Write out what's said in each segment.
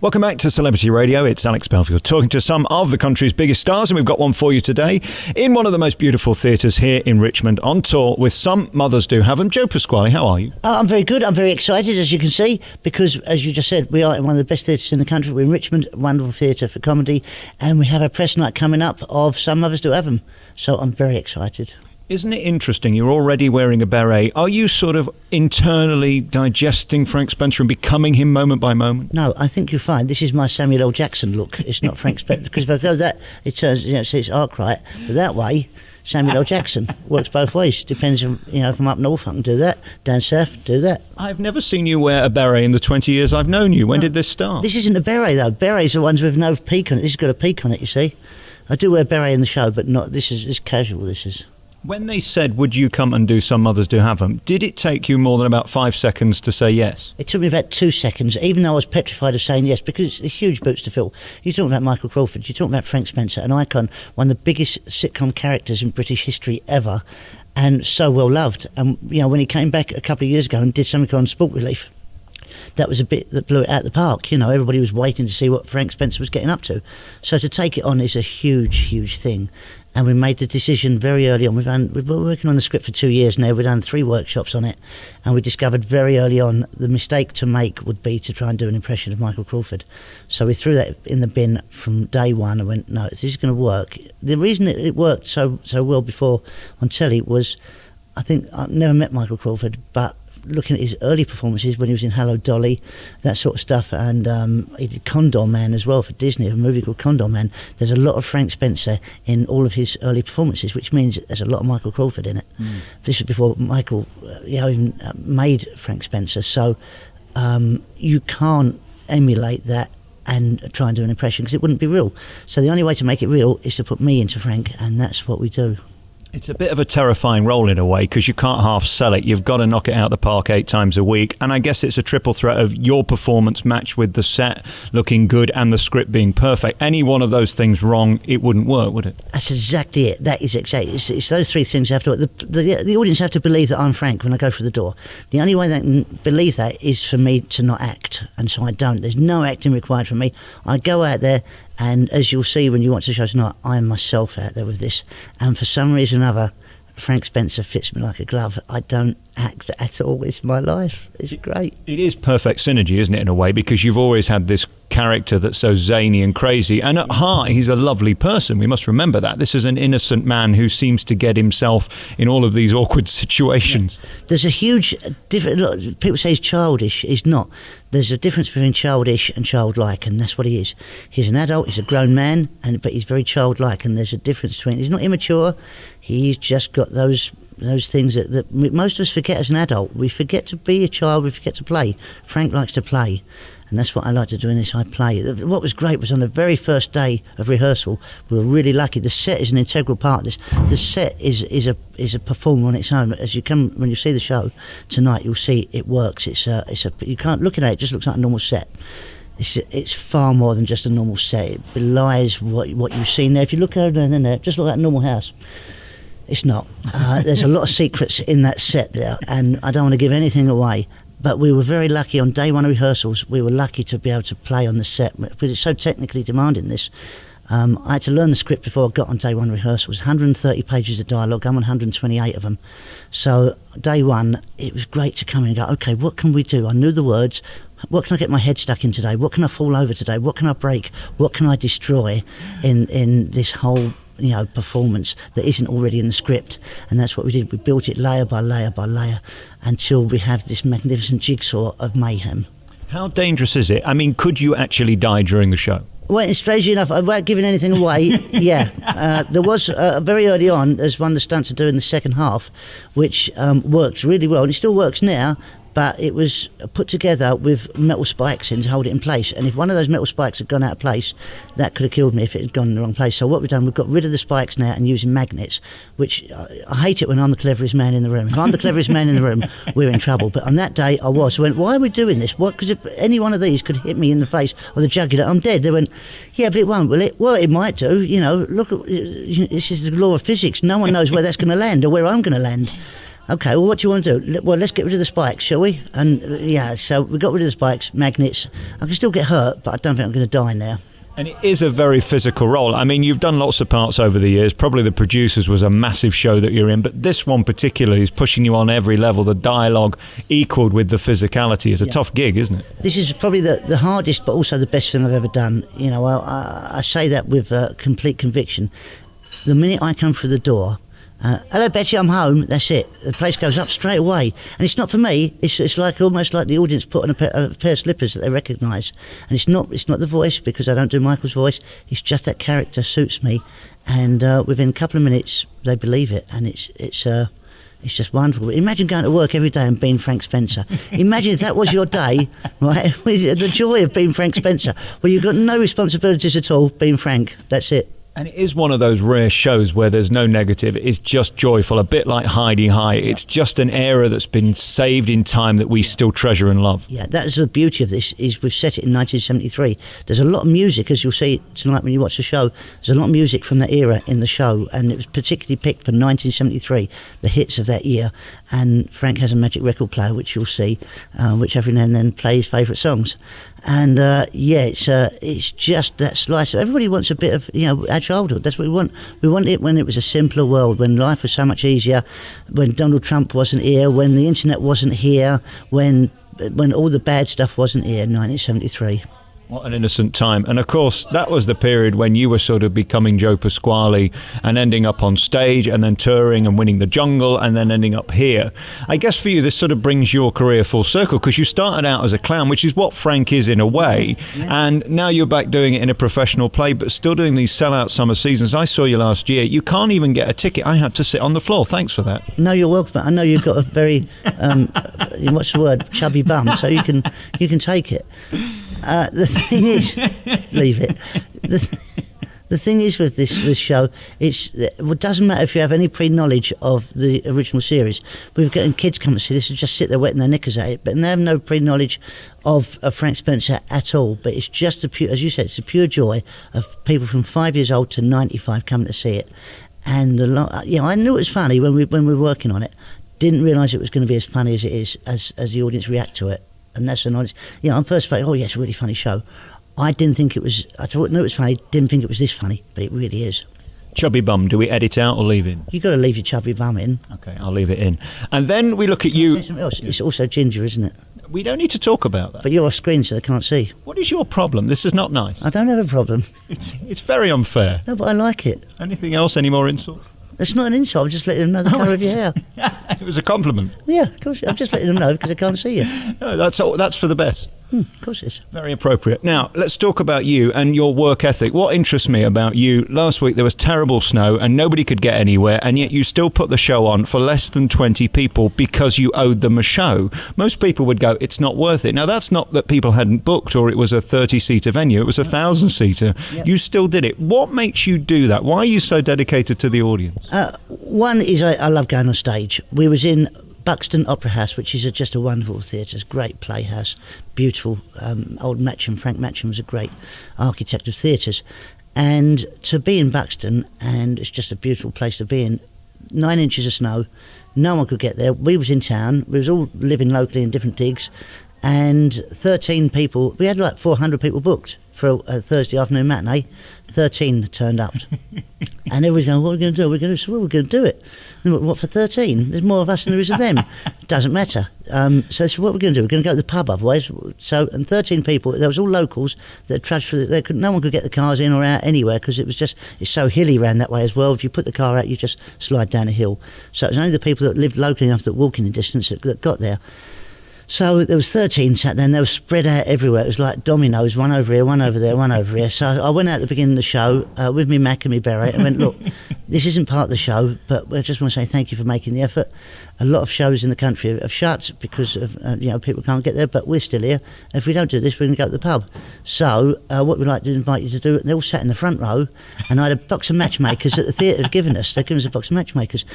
Welcome back to Celebrity Radio. It's Alex Belfield talking to some of the country's biggest stars, and we've got one for you today in one of the most beautiful theatres here in Richmond, on tour with Some Mothers Do Have Them. Joe Pasquale, how are you? I'm very good. I'm very excited, as you can see, because, as you just said, we are in one of the best theatres in the country. We're in Richmond, a wonderful theatre for comedy, and we have a press night coming up of Some Mothers Do Have Them. So I'm very excited. Isn't it interesting? You're already wearing a beret. Are you sort of internally digesting Frank Spencer and becoming him moment by moment? No, I think you'll find this is my Samuel L. Jackson look. It's not Frank Spencer, because if I go that, it turns, it's arc right. But that way, Samuel L. Jackson works both ways. Depends on, if I'm up north, I can do that. Down south, do that. I've never seen you wear a beret in the 20 years I've known you. When did this start? This isn't a beret, though. Berets are ones with no peak on it. This has got a peak on it, you see. I do wear a beret in the show, but not. This is casual. This is. When they said, would you come and do Some Mothers Do Have Them, did it take you more than about 5 seconds to say yes? It took me about 2 seconds, even though I was petrified of saying yes, because it's huge boots to fill. You're talking about Michael Crawford, you're talking about Frank Spencer, an icon, one of the biggest sitcom characters in British history ever, and so well loved. And, when he came back a couple of years ago and did something on Sport Relief, that was a bit that blew it out of the park. Everybody was waiting to see what Frank Spencer was getting up to. So to take it on is a huge, huge thing. And we made the decision very early on. We've been working on the script for 2 years now. We've done 3 workshops on it. And we discovered very early on the mistake to make would be to try and do an impression of Michael Crawford. So we threw that in the bin from day one and went, no, if this is going to work. The reason it worked so well before on telly was, I think I've never met Michael Crawford, but looking at his early performances when he was in Hello Dolly, that sort of stuff, and he did Condor Man as well for Disney, a movie called Condor Man. There's a lot of Frank Spencer in all of his early performances, which means there's a lot of Michael Crawford in it. This was before Michael even made Frank Spencer, so you can't emulate that and try and do an impression because it wouldn't be real. So the only way to make it real is to put me into Frank, and that's what we do. It's a bit of a terrifying role in a way because you can't half sell it. You've got to knock it out the park 8 times a week. And I guess it's a triple threat of your performance matched with the set looking good and the script being perfect. Any one of those things wrong, it wouldn't work, would it? That's exactly it. That is exactly it. It's those 3 things have to work. The audience have to believe that I'm Frank when I go through the door. The only way they can believe that is for me to not act. And so I don't. There's no acting required from me. I go out there, and as you'll see when you watch the show tonight, I am myself out there with this. And for some reason or other, Frank Spencer fits me like a glove. I don't act at all. It's my life. It's great. It is perfect synergy, isn't it, in a way, because you've always had this character that's so zany and crazy, and at heart he's a lovely person. We must remember that. This is an innocent man who seems to get himself in all of these awkward situations. Yeah. There's a huge difference. Look, people say he's childish. He's not. There's a difference between childish and childlike, and that's what he is. He's an adult, he's a grown man, but he's very childlike, and there's a difference between. He's not immature. He's just got those things that most of us forget as an adult. We forget to be a child, we forget to play. Frank likes to play, and that's what I like to do in this. I play. What was great was on the very first day of rehearsal, we were really lucky. The set is an integral part of this. The set is a performer on its own. As you come, when you see the show tonight, you'll see it works. You can't look at it, it just looks like a normal set. It's far more than just a normal set. It belies what you've seen there. If you look over there, just look like a normal house. It's not. There's a lot of secrets in that set there, and I don't want to give anything away. But we were very lucky on day 1 of rehearsals. We were lucky to be able to play on the set because it's so technically demanding. This, I had to learn the script before I got on day 1 rehearsals. 130 pages of dialogue. I'm on 128 of them. So day 1, it was great to come in and go, okay, what can we do? I knew the words. What can I get my head stuck in today? What can I fall over today? What can I break? What can I destroy in this whole performance that isn't already in the script? And that's what we did. We built it layer by layer by layer until we have this magnificent jigsaw of mayhem. How dangerous is it? I mean, could you actually die during the show? Well, strangely enough, without giving anything away, yeah. There was very early on, there's one of the stunts to do in the second half, which works really well, and it still works now. But it was put together with metal spikes in to hold it in place. And if one of those metal spikes had gone out of place, that could have killed me if it had gone in the wrong place. So what we've done, we've got rid of the spikes now and using magnets, which I hate it when I'm the cleverest man in the room. If I'm the cleverest man in the room, we're in trouble. But on that day, I was. I went, why are we doing this? What? Because if any one of these could hit me in the face or the jugular, I'm dead. They went, yeah, but it won't, will it? Well, it might do. Look, this is the law of physics. No one knows where that's going to land or where I'm going to land. Okay, well, what do you want to do? Well, let's get rid of the spikes, shall we? And so we got rid of the spikes, magnets. I can still get hurt, but I don't think I'm going to die now. And it is a very physical role. I mean, you've done lots of parts over the years. Probably The Producers was a massive show that you're in, but this one particularly is pushing you on every level. The dialogue equalled with the physicality. It's a tough gig, isn't it? This is probably the hardest, but also the best thing I've ever done. You know, I say that with complete conviction. The minute I come through the door, hello Betty, I'm home. That's it. The place goes up straight away, and it's not for me. It's like almost like the audience put on a pair of slippers that they recognise, and it's not the voice, because I don't do Michael's voice. It's just that character suits me, and within a couple of minutes they believe it, and it's just wonderful. Imagine going to work every day and being Frank Spencer. Imagine if that was your day, right? The joy of being Frank Spencer, where you've got no responsibilities at all. Being Frank, that's it. And it is one of those rare shows where there's no negative. It's just joyful, a bit like Heidi High. It's just an era that's been saved in time that we still treasure and love. Yeah, that's the beauty of this, is we've set it in 1973. There's a lot of music, as you'll see tonight when you watch the show. There's a lot of music from that era in the show, and it was particularly picked for 1973, the hits of that year. And Frank has a magic record player, which you'll see, which every now and then plays favourite songs. And it's just that slice. Everybody wants a bit of our childhood. That's what we want. We want it when it was a simpler world, when life was so much easier, when Donald Trump wasn't here, when the internet wasn't here, when all the bad stuff wasn't here in 1973. What an innocent time. And of course, that was the period when you were sort of becoming Joe Pasquale and ending up on stage and then touring and winning the Jungle and then ending up here. I guess for you, this sort of brings your career full circle, because you started out as a clown, which is what Frank is in a way. Yeah. And now you're back doing it in a professional play, but still doing these sellout summer seasons. I saw you last year. You can't even get a ticket. I had to sit on the floor. Thanks for that. No, you're welcome. I know you've got a very, what's the word, chubby bum, so you can take it. The thing is, leave it. The thing is with this show, it doesn't matter if you have any pre-knowledge of the original series. We've got kids come and see this and just sit there wetting their knickers at it, but they have no pre-knowledge of Frank Spencer at all. But it's just as you said, it's the pure joy of people from 5 years old to 95 coming to see it. And I knew it was funny when we were working on it. Didn't realise it was going to be as funny as it is as the audience react to it. And that's the knowledge. On first place, it's a really funny show. I didn't think it was. I thought, no, it was funny. Didn't think it was this funny, but it really is. Chubby bum, do we edit out or leave in? You've got to leave your chubby bum in. Okay, I'll leave it in. And then we look at you. It's also ginger, isn't it? We don't need to talk about that. But you're off screen, so they can't see. What is your problem? This is not nice. I don't have a problem. It's very unfair. No, but I like it. Anything else? Any more insults? It's not an insult. I'm just letting them know the colour of your hair. It was a compliment. Yeah, of course. I'm just letting them know because they can't see you. No, that's for the best. Of course it is. Very appropriate. Now, let's talk about you and your work ethic. What interests me about you, last week there was terrible snow and nobody could get anywhere, and yet you still put the show on for less than 20 people because you owed them a show. Most people would go, it's not worth it. Now, that's not that people hadn't booked or it was a 30-seater venue. It was a 1,000-seater. Yep. You still did it. What makes you do that? Why are you so dedicated to the audience? One is I love going on stage. We was in Buxton Opera House, which is just a wonderful theatre. It's a great playhouse, beautiful. Old Matcham, Frank Matcham, was a great architect of theatres. And to be in Buxton, and it's just a beautiful place to be in, 9 inches of snow, no one could get there. We was in town, we was all living locally in different digs, and 13 people, we had like 400 people booked for a Thursday afternoon matinee. 13 turned up. And everybody's going, what are we going to do? We're going to do it. And what, for 13? There's more of us than there is of them. Doesn't matter. So what we're going to do, we're going to go to the pub otherwise. So, and 13 people, there was all locals that trudged through. No one could get the cars in or out anywhere because it's so hilly around that way as well. If you put the car out, you just slide down a hill. So it was only the people that lived locally enough that walking in distance that got there. So there was 13 sat there and they were spread out everywhere. It was like dominoes, one over here, one over there, one over here. So I went out at the beginning of the show with me Mac and me beret and went, look, this isn't part of the show, but I just want to say thank you for making the effort. A lot of shows in the country have shut because of people can't get there, but we're still here. If we don't do this, we're going to go to the pub. So what we'd like to invite you to do, they all sat in the front row, and I had a box of matchmakers that the theatre had given us. They'd given us a box of matchmakers.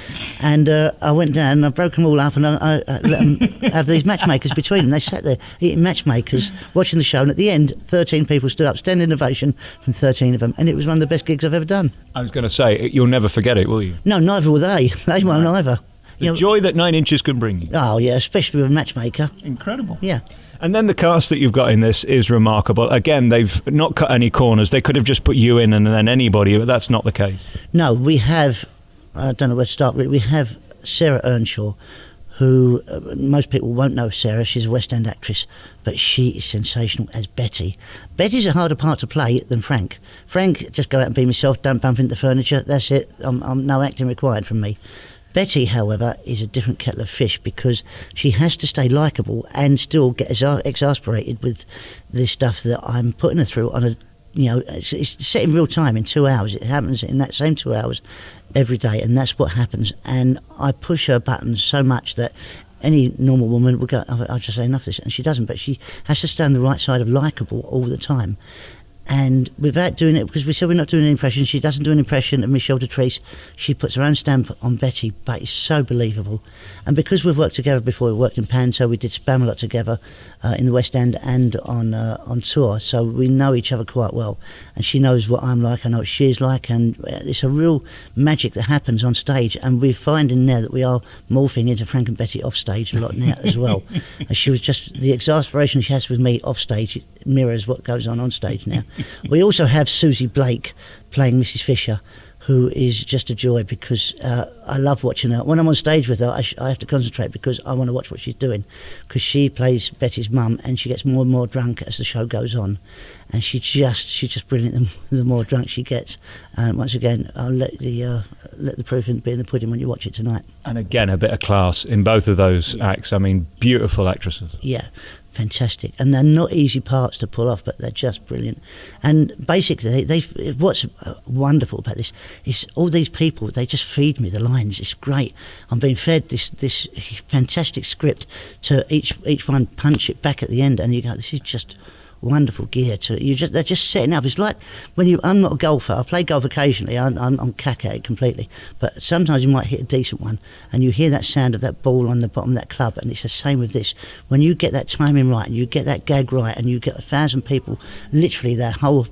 And I went down and I broke them all up and I let them have these matchmakers between them. They sat there eating matchmakers, watching the show, and at the end, 13 people stood up, standing ovation from 13 of them, and it was one of the best gigs I've ever done. I was going to say, you'll never forget it, will you? No, neither will they. They won't either. The joy that 9 Inches can bring you. Oh yeah, especially with a matchmaker. Incredible. Yeah. And then the cast that you've got in this is remarkable. Again, they've not cut any corners. They could have just put you in and then anybody, but that's not the case. No, we have, I don't know where to start with, we have Sarah Earnshaw, who most people won't know Sarah. She's a West End actress, but she is sensational as Betty. Betty's a harder part to play than Frank. Frank, just go out and be myself, don't bump into furniture, that's it. I'm no acting required from me. Betty, however, is a different kettle of fish because she has to stay likeable and still get exasperated with the stuff that I'm putting her through on a, it's set in real time in 2 hours. It happens in that same 2 hours every day, and that's what happens. And I push her buttons so much that any normal woman would go, I'll just say enough of this, and she doesn't, but she has to stay on the right side of likeable all the time. And without doing it, because we said we're not doing an impression, she doesn't do an impression of Michelle Doutrice. She puts her own stamp on Betty, but it's so believable. And because we've worked together before, we worked in Panto, we did Spamalot together in the West End and on tour, so we know each other quite well. And she knows what I'm like, I know what she's like, and it's a real magic that happens on stage. And we're finding now that we are morphing into Frank and Betty off stage a lot now as well. And she was just, the exasperation she has with me off stage mirrors what goes on stage now. We also have Susie Blake playing Mrs. Fisher, who is just a joy because I love watching her. When I'm on stage with her, I have to concentrate because I want to watch what she's doing, because she plays Betty's mum and she gets more and more drunk as the show goes on, and she's just brilliant the more drunk she gets. And once again, I'll let the proof be in the pudding when you watch it tonight. And again, a bit of class in both of those acts. I mean, beautiful actresses. Yeah. Fantastic, and they're not easy parts to pull off, but they're just brilliant. And basically, what's wonderful about this is all these people, they just feed me the lines. It's great. I'm being fed this fantastic script to each one punch it back at the end, and you go, this is just wonderful gear. They're just setting up. It's like when I'm not a golfer. I play golf occasionally. I'm cack at it completely, but sometimes you might hit a decent one, and you hear that sound of that ball on the bottom of that club, and it's the same with this. When you get that timing right, and you get that gag right, and you get 1,000 people, literally their whole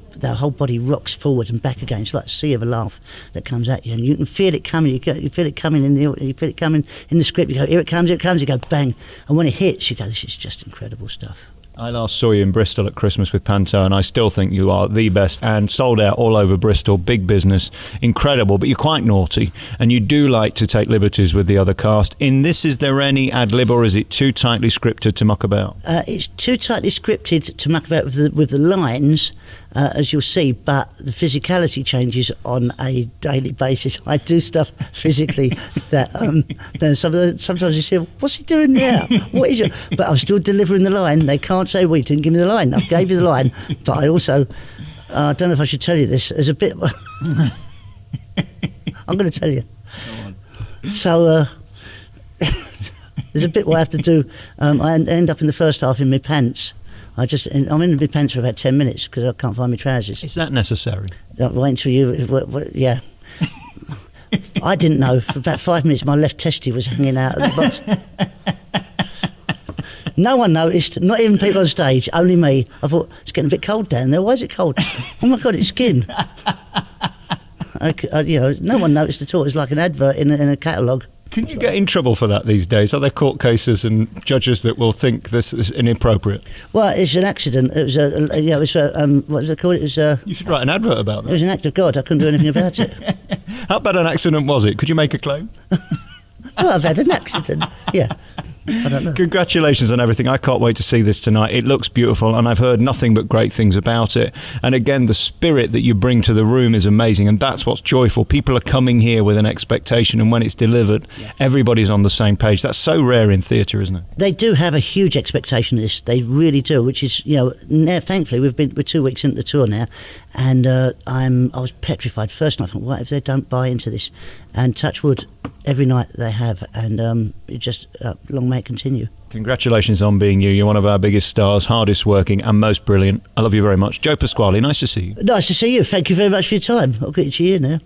body rocks forward and back again. It's like a sea of a laugh that comes at you, and you can feel it coming. You feel it coming in the script. You go, here it comes. You go, bang, and when it hits, you go, this is just incredible stuff. I last saw you in Bristol at Christmas with Panto, and I still think you are the best, and sold out all over Bristol. Big business, incredible, but you're quite naughty, and you do like to take liberties with the other cast. In this, is there any ad lib, or is it too tightly scripted to muck about? It's too tightly scripted to muck about with the lines, as you'll see, but the physicality changes on a daily basis. I do stuff physically that then sometimes you say, what's he doing now? What is it? But I'm still delivering the line. They can't say, well, you didn't give me the line. I gave you the line, but I also I don't know if I should tell you this. There's a bit I'm going to tell you. So there's a bit where I have to do I end up in the first half in my pants. I'm in my pants for about 10 minutes because I can't find my trousers. Is that necessary? Wait until yeah. I didn't know. For about 5 minutes, my left testy was hanging out of the box. No one noticed, not even people on stage, only me. I thought, it's getting a bit cold down there. Why is it cold? Oh my God, it's skin. No one noticed at all. It was like an advert in a catalogue. Can you get in trouble for that these days? Are there court cases and judges that will think this is inappropriate? Well, it's an accident. It was what is it called? It was. You should write an advert about that. It was an act of God. I couldn't do anything about it. How bad an accident was it? Could you make a claim? Well, I've had an accident. Yeah. I don't know. Congratulations on everything. I can't wait to see this tonight. It looks beautiful, and I've heard nothing but great things about it. And again, the spirit that you bring to the room is amazing, and that's what's joyful. People are coming here with an expectation, and when it's delivered, everybody's on the same page. That's so rare in theatre, isn't it? They do have a huge expectation of this. They really do, which is, now, thankfully, we're 2 weeks into the tour now, and I was petrified. First night, I thought, what if they don't buy into this? And touch wood, every night they have, and it just long may it continue. Congratulations on being you. You're one of our biggest stars, hardest working and most brilliant. I love you very much. Joe Pasquale, nice to see you. Nice to see you. Thank you very much for your time. I'll get you to you now.